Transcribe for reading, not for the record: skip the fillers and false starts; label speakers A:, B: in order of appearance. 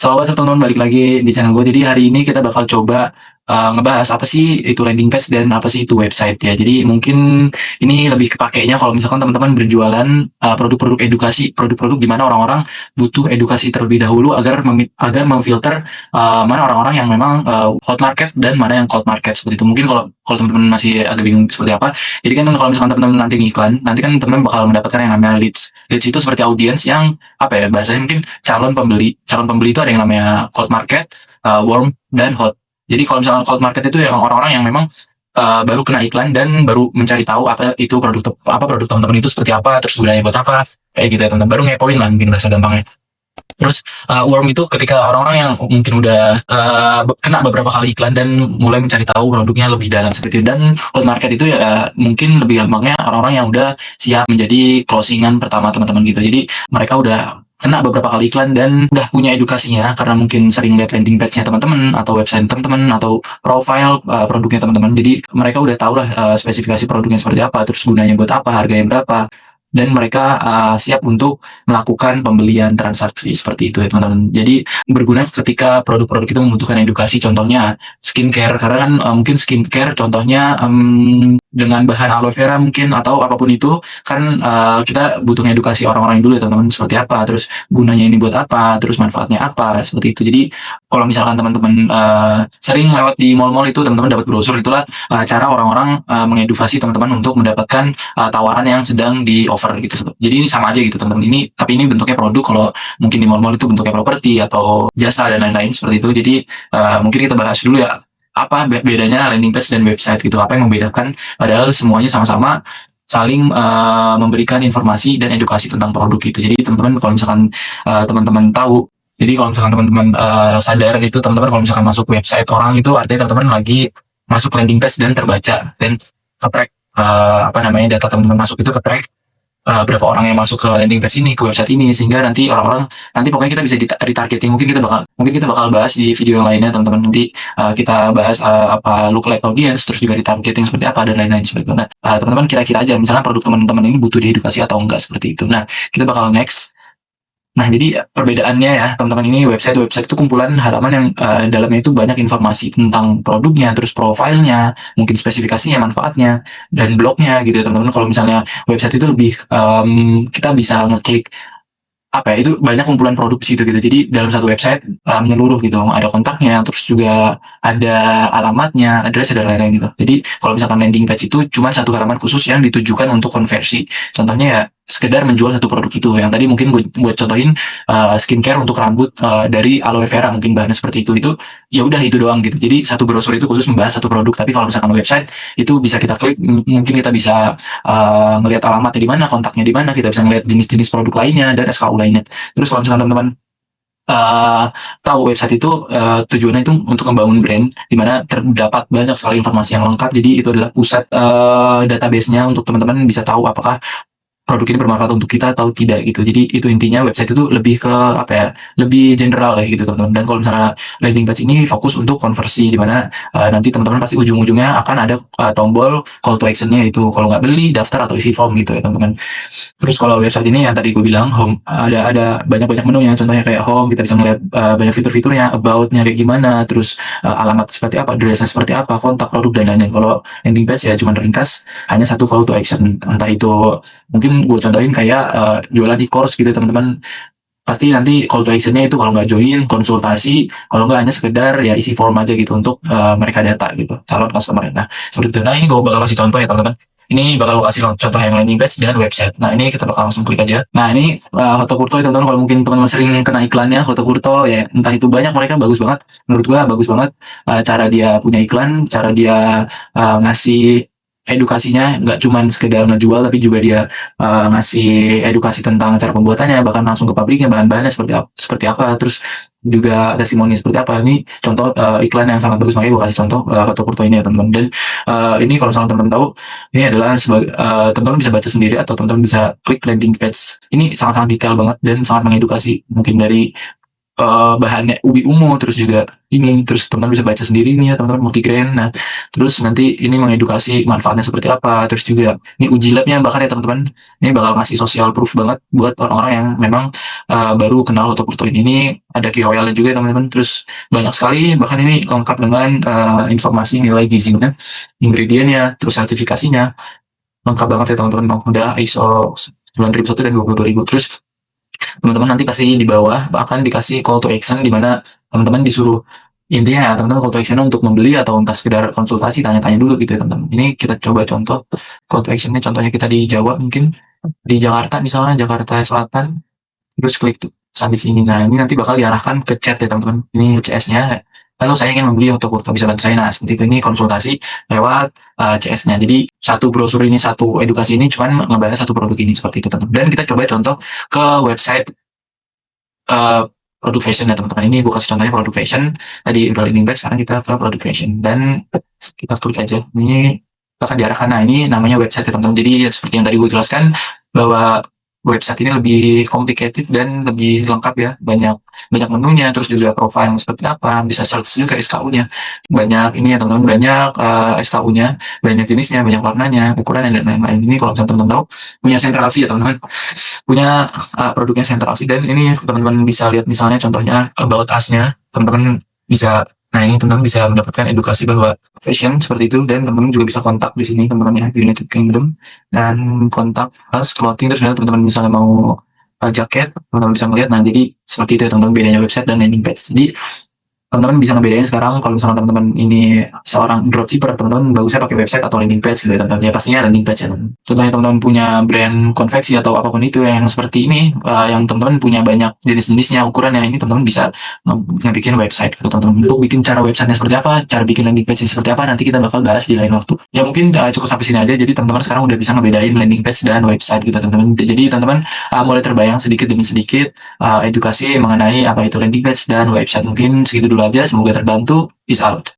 A: Sobat teman-teman, balik lagi di channel gue. Jadi hari ini kita bakal coba ngebahas apa sih itu landing page dan apa sih itu website ya. Jadi mungkin ini lebih kepakainya kalau misalkan teman-teman berjualan produk-produk edukasi, produk-produk di mana orang-orang butuh edukasi terlebih dahulu agar memfilter mana orang-orang yang memang hot market dan mana yang cold market seperti itu. Mungkin kalau kalau teman-teman masih agak bingung seperti apa, jadi kan kalau misalkan teman-teman nanti ngiklan, nanti kan teman-teman bakal mendapatkan yang namanya leads. Leads itu seperti audiens yang apa ya bahasanya mungkin calon pembeli. Calon pembeli itu ada yang namanya cold market, warm, dan hot. Jadi kalau misalkan cold market itu yang orang-orang yang memang baru kena iklan dan baru mencari tahu apa itu produk teman-teman itu seperti apa, terus gunanya buat apa, kayak gitu ya teman-teman. Baru ngepoin lah mungkin bahasa gampangnya. Terus warm itu ketika orang-orang yang mungkin udah kena beberapa kali iklan dan mulai mencari tahu produknya lebih dalam seperti itu. Dan hot market itu ya mungkin lebih gampangnya orang-orang yang udah siap menjadi closingan pertama teman-teman gitu. Jadi mereka udah kena beberapa kali iklan dan udah punya edukasinya karena mungkin sering lihat landing page-nya teman-teman atau website teman-teman atau profile produknya teman-teman. Jadi mereka udah tahu lah spesifikasi produknya seperti apa, terus gunanya buat apa, harganya berapa, dan mereka siap untuk melakukan pembelian transaksi seperti itu ya teman-teman. Jadi berguna ketika produk-produk itu membutuhkan edukasi, contohnya skincare, karena kan mungkin skincare contohnya dengan bahan aloe vera mungkin atau apapun itu kan kita butuh edukasi orang-orang dulu ya teman-teman, seperti apa, terus gunanya ini buat apa, terus manfaatnya apa, seperti itu. Jadi kalau misalkan teman-teman sering lewat di mall-mall itu teman-teman dapat brosur, itulah cara orang-orang mengedukasi teman-teman untuk mendapatkan tawaran yang sedang di offer gitu. Jadi ini sama aja gitu teman-teman. Tapi ini bentuknya produk. Kalau mungkin di mall-mall itu bentuknya properti atau jasa dan lain-lain seperti itu. Jadi mungkin kita bahas dulu ya apa bedanya landing page dan website gitu. Apa yang membedakan? Padahal semuanya sama-sama saling memberikan informasi dan edukasi tentang produk gitu. Jadi teman-teman kalau misalkan teman-teman tahu, jadi kalau misalkan teman-teman sadar itu teman-teman kalau misalkan masuk website orang itu artinya teman-teman lagi masuk landing page dan terbaca dan ke-track apa namanya data teman-teman masuk itu ke-track berapa orang yang masuk ke landing page ini, ke website ini, sehingga nanti orang-orang nanti pokoknya kita bisa retargeting. Mungkin kita bakal bahas di video yang lainnya teman-teman. Nanti kita bahas apa lookalike audience, terus juga retargeting seperti apa dan lain-lain seperti itu. Nah teman-teman kira-kira aja misalnya produk teman-teman ini butuh diedukasi atau enggak seperti itu. Nah kita bakal next. Nah, jadi perbedaannya ya, teman-teman, ini website itu kumpulan halaman yang dalamnya itu banyak informasi tentang produknya, terus profilnya, mungkin spesifikasinya, manfaatnya, dan blognya gitu ya, teman-teman. Kalau misalnya website itu lebih kita bisa ngeklik apa ya, itu banyak kumpulan produk di situ gitu. Jadi dalam satu website menyeluruh gitu, ada kontaknya, terus juga ada alamatnya, address dan lain-lain gitu. Jadi kalau misalkan landing page itu cuma satu halaman khusus yang ditujukan untuk konversi. Contohnya ya sekedar menjual satu produk itu. Yang tadi mungkin gue contohin skincare untuk rambut dari aloe vera, mungkin bahannya seperti itu ya udah itu doang gitu. Jadi satu brosur itu khusus membahas satu produk. Tapi kalau misalkan website itu bisa kita klik, mungkin kita bisa ngelihat alamatnya di mana, kontaknya di mana, kita bisa ngelihat jenis-jenis produk lainnya dan SKU lainnya. Terus kalau misalkan teman-teman tahu website itu tujuannya itu untuk membangun brand di mana terdapat banyak sekali informasi yang lengkap. Jadi itu adalah pusat database-nya untuk teman-teman bisa tahu apakah produk ini bermanfaat untuk kita atau tidak gitu. Jadi itu intinya website itu lebih ke apa ya, lebih general ya gitu teman-teman. Dan kalau misalnya landing page ini fokus untuk konversi, di mana nanti teman-teman pasti ujung-ujungnya akan ada tombol call to action-nya, itu kalau nggak beli, daftar, atau isi form gitu ya teman-teman. Terus kalau website ini yang tadi gue bilang home, ada banyak menunya, contohnya kayak home, kita bisa melihat banyak fitur-fiturnya, about-nya kayak gimana, terus alamat seperti apa, address-nya seperti apa, kontak produk dan lain-lain. Kalau landing page ya cuma ringkas, hanya satu call to action, entah itu mungkin gue contohin kayak jualan e-course gitu teman-teman. Pasti nanti call to actionnya itu kalau nggak join konsultasi, kalau nggak hanya sekedar ya isi form aja gitu untuk mereka data gitu, calon customer. Nah seperti itu. Nah ini gue bakal kasih contoh ya teman-teman. Ini bakal gue kasih contoh yang landing page dan website. Nah ini kita bakal langsung klik aja. Nah ini Hotokurto ya teman-teman. Kalau mungkin teman-teman sering kena iklannya Hotokurto ya, entah itu banyak, mereka bagus banget. Menurut gue bagus banget cara dia punya iklan, cara dia ngasih edukasinya, nggak cuman sekedar ngejual tapi juga dia ngasih edukasi tentang cara pembuatannya, bahkan langsung ke pabriknya, bahan-bahannya seperti apa, terus juga testimoni seperti apa. Ini contoh iklan yang sangat bagus, makanya gue kasih contoh Hotokurto ini ya teman-teman. Dan ini kalau misalnya teman-teman tahu, ini adalah sebagai teman-teman bisa baca sendiri atau teman-teman bisa klik landing page. Ini sangat-sangat detail banget dan sangat mengedukasi, mungkin dari bahannya ubi ungu, terus juga ini, terus teman-teman bisa baca sendiri nih ya teman-teman, multigrain. Nah, terus nanti ini mengedukasi manfaatnya seperti apa, terus juga ini uji labnya bahkan ya teman-teman, ini bakal ngasih social proof banget buat orang-orang yang memang baru kenal Autopurto ini. Ada KOL juga ya teman-teman, terus banyak sekali, bahkan ini lengkap dengan informasi nilai gizinya, ingredientnya, terus sertifikasinya, lengkap banget ya teman-teman. Udah ISO 9001 dan 22000. Terus teman-teman nanti pasti di bawah akan dikasih call to action, di mana teman-teman disuruh, intinya ya teman-teman call to action untuk membeli atau entah sekedar konsultasi, tanya-tanya dulu gitu ya teman-teman. Ini kita coba contoh call to actionnya, contohnya kita di Jawa, mungkin di Jakarta misalnya, Jakarta Selatan, terus klik tuh sampai sini. Nah, ini nanti bakal diarahkan ke chat ya teman-teman. Ini CS-nya. Lalu saya ingin membeli Autopurto, bisa bantu saya. Nah, seperti itu, ini konsultasi lewat CS-nya. Jadi satu brosur ini, satu edukasi ini cuman ngebahas satu produk ini, seperti itu teman-teman. Dan kita coba contoh ke website uh, produk fashion ya teman-teman. Ini gue kasih contohnya produk fashion. Tadi udah landing page, sekarang kita ke produk fashion. Dan kita klik aja. Ini akan diarahkan. Nah, ini namanya website ya teman-teman. Jadi seperti yang tadi gue jelaskan, bahwa website ini lebih complicated dan lebih lengkap ya, banyak banyak menunya, terus juga profile seperti apa, bisa search juga SKU-nya, banyak ini ya teman-teman, banyak SKU-nya, banyak jenisnya, banyak warnanya, ukurannya dan lain-lain. Ini kalau misalnya teman-teman tahu, punya sentralasi ya teman-teman, punya produknya sentralasi. Dan ini teman-teman bisa lihat misalnya contohnya about us-nya, teman-teman bisa. Nah, ini teman-teman bisa mendapatkan edukasi bahwa fashion seperti itu, dan teman-teman juga bisa kontak di sini teman-teman ya, di United Kingdom, dan kontak us clothing. Terus teman-teman misalnya mau jaket, teman-teman bisa melihat. Nah, jadi seperti itu ya teman-teman, bedanya website dan landing page. Jadi teman-teman bisa ngebedain sekarang kalau misalkan teman-teman ini seorang dropshipper, teman-teman bagusnya pakai website atau landing page gitu ya teman-teman. Ya pastinya landing page ya teman-teman. Contohnya teman-teman punya brand konveksi atau apapun itu yang seperti ini, yang teman-teman punya banyak jenis-jenisnya, ukurannya, ini teman-teman bisa ngebikin website gitu teman-teman. Untuk bikin cara websitenya seperti apa, cara bikin landing page seperti apa, nanti kita bakal bahas di lain waktu. Ya mungkin cukup sampai sini aja. Jadi teman-teman sekarang udah bisa ngebedain landing page dan website gitu teman-teman. Jadi teman-teman mulai terbayang sedikit demi sedikit edukasi mengenai apa itu landing page dan website. Mungkin segitu dulu aja, semoga terbantu. Peace out.